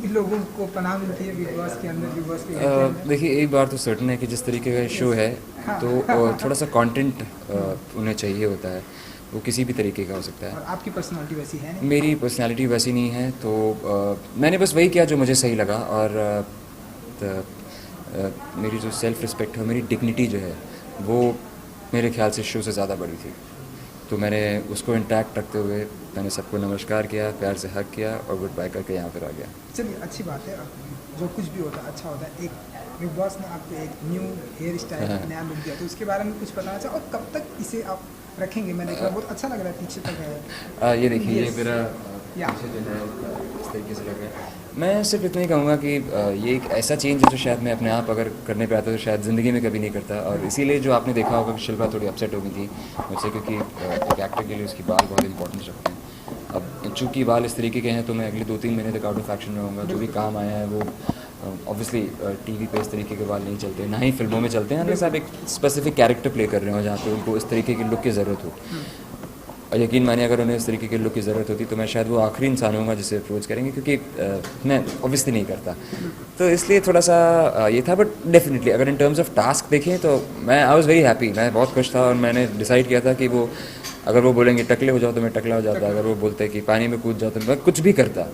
लोगों को पनाह मिलती है बिग बॉस के अंदर, बिग बॉस के घर के देखिए एक बार तो सर्टन है कि जिस तरीके का शो है हाँ तो थोड़ा सा कंटेंट उन्हें चाहिए होता है, वो किसी भी तरीके का हो सकता है। और आपकी पर्सनालिटी वैसी है नहीं। मेरी पर्सनालिटी वैसी नहीं है तो मैंने बस वही किया जो मुझे सही लगा, और मेरी जो सेल्फ़ रिस्पेक्ट है, मेरी डिग्निटी जो है वो मेरे ख्याल से शो से ज़्यादा बड़ी थी। तो मैंने उसको इंटैक्ट रखते हुए मैंने सबको नमस्कार किया, प्यार से हग किया और गुड बाय करके यहाँ पर आ गया। चलिए अच्छी बात है, जो कुछ भी होता है अच्छा होता है। एक बिग बॉस ने आपको एक न्यू हेयर स्टाइल, हाँ। एक नया लुक दिया, तो उसके बारे में कुछ बताना चाहो और कब तक इसे आप रखेंगे? मैं देख रहा हूँ बहुत अच्छा लग रहा है, पीछे तक है। ये देखिए ये Yes. मेरा या पीछे जो है इस तरीके से लग रहा है। मैं सिर्फ इतना ही कहूँगा कि ये एक ऐसा चेंज है जो शायद मैं अपने आप अगर करने पे आता तो शायद ज़िंदगी में कभी नहीं करता, और इसीलिए जो आपने देखा होगा कि शिल्पा थोड़ी अपसेट हो गई थी मुझसे, क्योंकि एक एक्टर के लिए उसकी बाल बहुत इंपॉर्टेंट रखते हैं। अब चूँकि बाल इस तरीके के हैं तो मैं अगले 2-3 महीने तक आउट ऑफ एक्शन रहूँगा। जो भी काम आया है वो ऑब्वियसली टीवी पे इस तरीके के बाल नहीं चलते, ना ही फिल्मों में चलते हैं, अनलेस आप एक स्पेसिफिक कैरेक्टर प्ले कर रहे हो जहाँ पे उनको इस तरीके की लुक की ज़रूरत हो। और यकीन मानिए अगर उन्हें इस तरीके के लुक की ज़रूरत होती तो मैं शायद वो आखिरी इंसान होऊंगा जिसे अप्रोच करेंगे, क्योंकि मैं ऑब्वियसली नहीं करता। तो इसलिए थोड़ा सा ये था, बट डेफिनेटली अगर इन टर्म्स ऑफ टास्क देखें तो मैं आई वाज़ वेरी हैप्पी, मैं बहुत खुश था। और मैंने डिसाइड किया था कि वो अगर वो बोलेंगे टकले हो जाओ तो मैं टकला हो जाता, अगर वो बोलते कि पानी में कूद जाओ तो मैं कुछ भी करता,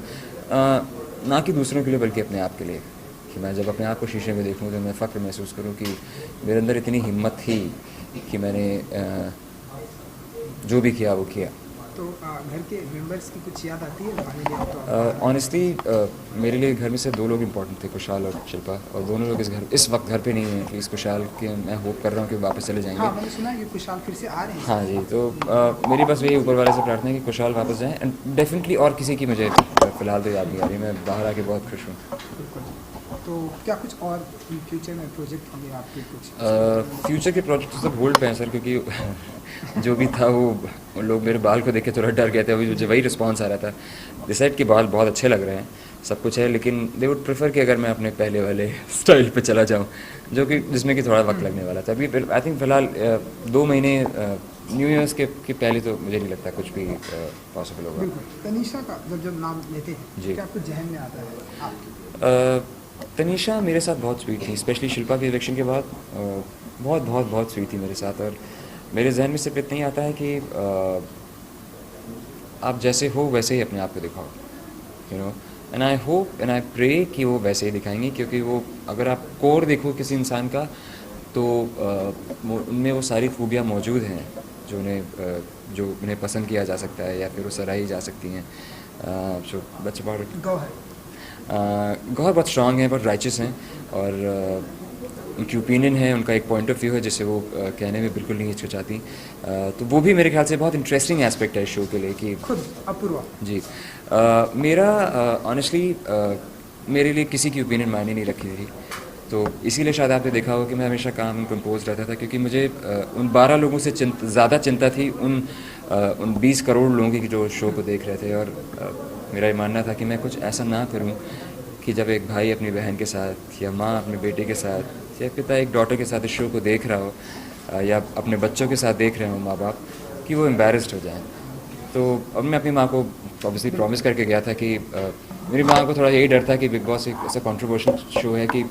ना कि दूसरों के लिए बल्कि अपने आप के लिए। कि मैं जब अपने आप को शीशे में देखूं तो मैं फ़ख्र महसूस करूं कि मेरे अंदर इतनी हिम्मत थी कि मैंने जो भी किया वो किया। तो घर के मेंबर्स की कुछ याद आती है हमारे लिए? तो ऑनेस्टली मेरे लिए घर में से 2 लोग इम्पोर्टेंट थे, कुशाल और शिल्पा, और दोनों लोग इस वक्त घर पे नहीं हैं एटलीस्ट। कुशाल के मैं होप कर रहा हूँ कि वापस चले जाएंगे। हाँ, मैंने सुना है कि कुशाल फिर से आ रहे हैं। हाँ जी, तो मेरी बस यही ऊपर वाले से प्रार्थना है कि कुशाल वापस जाएँ, एंड डेफिनेटली और किसी की मुझे फ़िलहाल तो याद नहीं आ रही। मैं बाहर आके बहुत खुश हूँ। बिल्कुल। तो क्या कुछ और फ्यूचर में प्रोजेक्ट होंगे आपके कुछ? फ्यूचर के प्रोजेक्ट्स तो होल्ड पे हैं सर, क्योंकि जो भी था वो लोग मेरे बाल को देख के थोड़ा डर गए थे। अभी मुझे वही रिस्पांस आ रहा था, डिसाइड कि बाल बहुत अच्छे लग रहे हैं, सब कुछ है, लेकिन दे वुड प्रेफर कि अगर मैं अपने पहले वाले स्टाइल पे चला जाऊँ, जो कि जिसमें कि थोड़ा वक्त लगने वाला था। अभी आई थिंक फ़िलहाल 2 महीने न्यू ईयर्स के पहले तो मुझे नहीं लगता कुछ भी पॉसिबल होगा। बिल्कुल। तनीषा का जब जब नाम लेते हैं जी। क्या आपको जहन में आता है आपके? तनीषा मेरे साथ बहुत स्वीट थी, स्पेशली शिल्पा के इलेक्शन के बाद बहुत बहुत बहुत स्वीट थी मेरे साथ। और मेरे जहन में सिर्फ इतना ही आता है कि आप जैसे हो वैसे ही अपने आप को दिखाओ, you know. And I hope and I pray कि वो वैसे ही दिखाएंगी, क्योंकि वो अगर आप कोर देखो किसी इंसान का तो उनमें वो सारी खूबियाँ मौजूद हैं जो उन्हें पसंद किया जा सकता है या फिर वो सराही जा सकती हैं। जो बच्चे बहुत गौहर। गौहर बहुत स्ट्रांग हैं, बहुत राइचस हैं, और उनकी ओपिनियन है, उनका एक पॉइंट ऑफ व्यू है जिसे वो कहने में बिल्कुल नहीं हिचकिचाती। तो वो भी मेरे ख्याल से बहुत इंटरेस्टिंग एस्पेक्ट है इस शो के लिए कि खुद अपूर्वा। जी। मेरा ऑनेस्टली मेरे लिए किसी की ओपिनियन मायने नहीं रखी थी, तो इसीलिए शायद आपने देखा होगा कि मैं हमेशा काम कंपोज रहता था, क्योंकि मुझे उन 12 लोगों से ज़्यादा चिंता थी उन 20 करोड़ लोगों की जो शो को देख रहे थे। और मेरा ये मानना था कि मैं कुछ ऐसा ना करूं कि जब एक भाई अपनी बहन के साथ या माँ अपने बेटे के साथ या पिता एक डॉटर के साथ इस शो को देख रहा हो या अपने बच्चों के साथ देख रहे हो माँ बाप, कि वो एम्बेरस्ड हो जाएं। तो अब मैं अपनी माँ को ऑब्वियसली प्रॉमिस करके गया था कि मेरी माँ को थोड़ा यही डर था कि बिग बॉस एक ऐसा कंट्रोवर्शियल शो है कि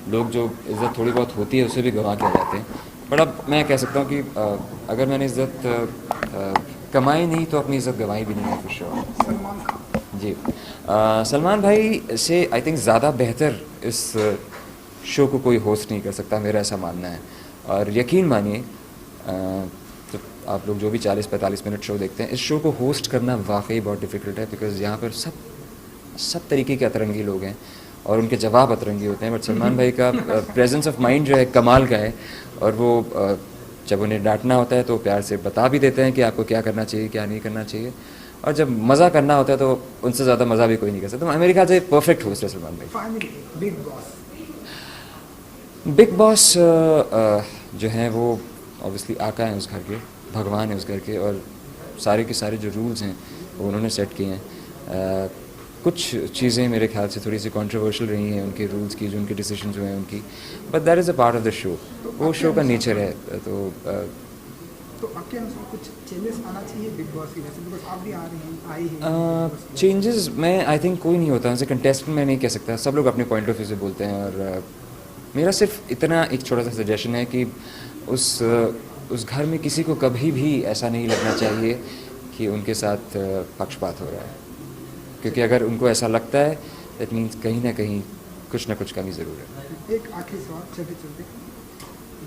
लोग जो इज़्ज़त थोड़ी बहुत होती है उसे भी गंवा के आ जाते हैं। बट अब मैं कह सकता हूँ कि अगर मैंने इज़्ज़त कमाई नहीं तो अपनी इज़्ज़त गंवाई भी नहीं है for sure। सलमान खान। जी। सलमान भाई से आई थिंक ज़्यादा बेहतर इस शो को कोई होस्ट नहीं कर सकता, मेरा ऐसा मानना है। और यकीन मानिए तो आप लोग जो भी 40-45 मिनट शो देखते हैं, इस शो को होस्ट करना वाकई बहुत डिफ़िकल्ट है, बिकॉज़ यहाँ पर सब तरीके के अतरंगी लोग हैं और उनके जवाब अतरंगी होते हैं। बट सलमान भाई का प्रेजेंस ऑफ माइंड जो है कमाल का है, और वो जब उन्हें डांटना होता है तो प्यार से बता भी देते हैं कि आपको क्या करना चाहिए क्या नहीं करना चाहिए, और जब मज़ा करना होता है तो उनसे ज़्यादा मज़ा भी कोई नहीं कर सकता। तो मेरे ख्याल से परफेक्ट होस्ट है सलमान भाई। Finally big boss. Big boss जो हैं वो ऑब्वियसली आका हैं उस घर के, भगवान है उस घर के, और सारे के सारे जो रूल्स हैं वो उन्होंने सेट किए हैं। कुछ चीज़ें मेरे ख्याल से थोड़ी सी कंट्रोवर्शियल रही हैं उनके रूल्स की, जो उनके डिसीजंस हुए हैं उनकी, but that is a part of the show, वो शो का नेचर है। तो तो आपके अनुसार कुछ चेंजेस आना चाहिए बिग बॉस की वजह से, बिकॉज आप भी आ रहे हैं आए हैं चेंजेस मैं आई थिंक कोई नहीं होता, एज ए कंटेस्टेंट मैं नहीं कह सकता, सब लोग अपने पॉइंट ऑफ व्यू से बोलते हैं। और मेरा सिर्फ इतना एक छोटा सा सजेशन है कि उस घर में किसी को कभी भी ऐसा नहीं लगना चाहिए कि उनके साथ पक्षपात हो रहा है, क्योंकि अगर उनको ऐसा लगता है दैट मीन्स कहीं ना कहीं कुछ ना कुछ कमी ज़रूर है। एक आखिरी सवाल चलते चलते,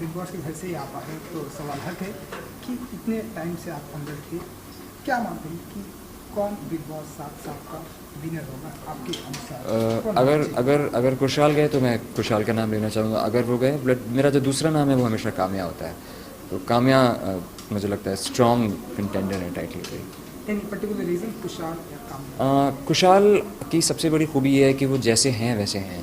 बिग बॉस के घर से ही आप आए हैं तो सवाल है कि इतने टाइम से आप अंदर थे, क्या मानते हैं कि कौन बिग बॉस 7 साल का विनर होगा आपके अनुसार? कौन अगर होना चाहिए? अगर अगर कुशाल गए तो मैं कुशाल का नाम लेना चाहूँगा। अगर वो गए, बट मेरा जो दूसरा नाम है वो हमेशा काम्या होता है। तो काम्या मुझे लगता है स्ट्रॉन्ग कंटेंडर है टाइटल के। एनी पर्टिकुलर रीजन कुशाल या काम? कुशाल की सबसे बड़ी खूबी ये है कि वो जैसे हैं वैसे हैं,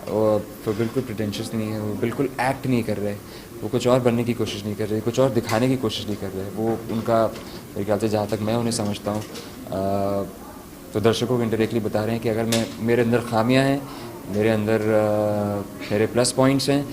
और वो बिल्कुल प्रिटेंशियस नहीं है, वो बिल्कुल एक्ट नहीं कर रहे, वो कुछ और बनने की कोशिश नहीं कर रहे, कुछ और दिखाने की कोशिश नहीं कर रहे। वो उनका मेरे ख्याल से जहाँ तक मैं उन्हें समझता हूँ तो दर्शकों को इंडायरेक्टली बता रहे हैं कि अगर मैं मेरे अंदर खामियां हैं, मेरे अंदर मेरे प्लस पॉइंट्स हैं,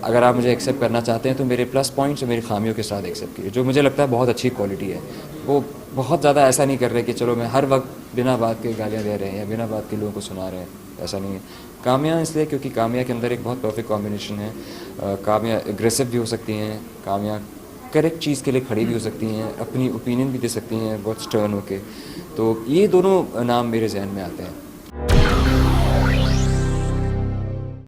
अगर आप मुझे एक्सेप्ट करना चाहते हैं तो मेरे प्लस पॉइंट्स और मेरी खामियों के साथ एक्सेप्ट कीजिए, जो मुझे लगता है बहुत अच्छी क्वालिटी है। वो बहुत ज़्यादा ऐसा नहीं कर रहे कि चलो मैं हर वक्त बिना बात के गालियाँ दे रहे हैं या बिना बात के लोगों को सुना रहे हैं, ऐसा नहीं है। काम्या इसलिए क्योंकि काम्या के अंदर एक बहुत परफेक्ट कॉम्बिनेशन है। काम्या एग्रेसिव भी हो सकती हैं, काम्या करेक्ट चीज़ के लिए खड़ी भी हो सकती हैं, अपनी ओपिनियन भी दे सकती हैं बहुत स्टर्न होके। तो ये दोनों नाम मेरे जहन में आते हैं।